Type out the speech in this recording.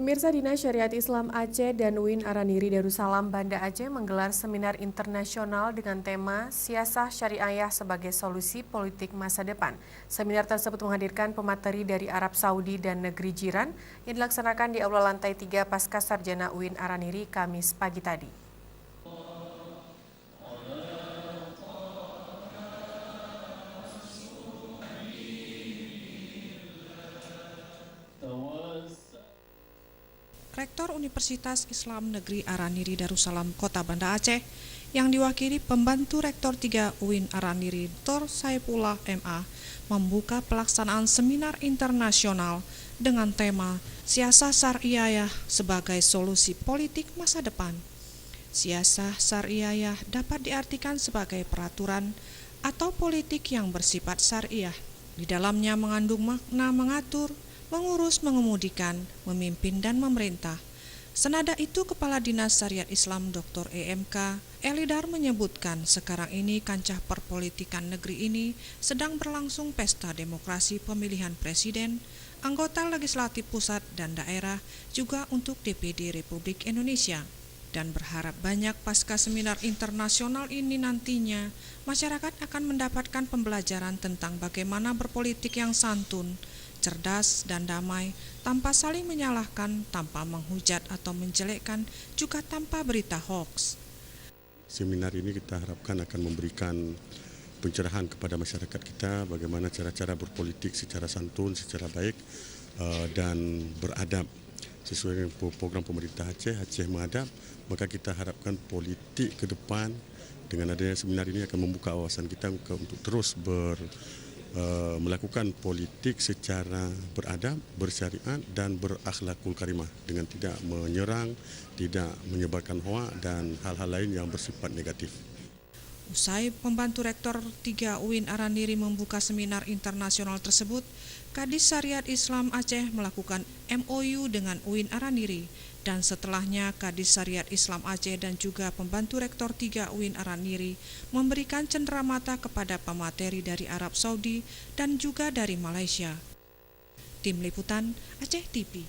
Pemirsa Dinas Syariat Islam Aceh dan UIN Araniri Darussalam Banda Aceh menggelar seminar internasional dengan tema Siasah Syariah sebagai Solusi Politik Masa Depan. Seminar tersebut menghadirkan pemateri dari Arab Saudi dan negeri jiran yang dilaksanakan di Aula Lantai 3 Pascasarjana UIN Araniri Kamis pagi tadi. Rektor Universitas Islam Negeri Araniri Darussalam Kota Banda Aceh yang diwakili pembantu Rektor 3 UIN Araniri Dr. Saifullah MA membuka pelaksanaan seminar internasional dengan tema Siasah Syariah sebagai Solusi Politik Masa Depan. Siasah syariah dapat diartikan sebagai peraturan atau politik yang bersifat syariah. Di dalamnya mengandung makna mengatur, mengurus, mengemudikan, memimpin, dan memerintah. Senada itu, Kepala Dinas Syariat Islam Dr. EMK Elidar menyebutkan sekarang ini kancah perpolitikan negeri ini sedang berlangsung pesta demokrasi pemilihan presiden, anggota legislatif pusat dan daerah, juga untuk DPD Republik Indonesia. Dan berharap banyak pasca seminar internasional ini nantinya, masyarakat akan mendapatkan pembelajaran tentang bagaimana berpolitik yang santun, cerdas dan damai, tanpa saling menyalahkan, tanpa menghujat atau menjelekkan, juga tanpa berita hoaks. Seminar ini kita harapkan akan memberikan pencerahan kepada masyarakat kita bagaimana cara-cara berpolitik secara santun, secara baik dan beradab sesuai dengan program pemerintah Aceh Mengadab. Maka kita harapkan politik ke depan dengan adanya seminar ini akan membuka wawasan kita untuk terus melakukan politik secara beradab, bersyariat dan berakhlakul karimah dengan tidak menyerang, tidak menyebarkan hoak dan hal-hal lain yang bersifat negatif. Usai pembantu Rektor 3 UIN Araniri membuka seminar internasional tersebut, Kadis Syariat Islam Aceh melakukan MOU dengan UIN Araniri, dan setelahnya Kadis Syariat Islam Aceh dan juga pembantu Rektor 3 UIN Araniri memberikan cenderamata kepada pemateri dari Arab Saudi dan juga dari Malaysia. Tim Liputan Aceh TV.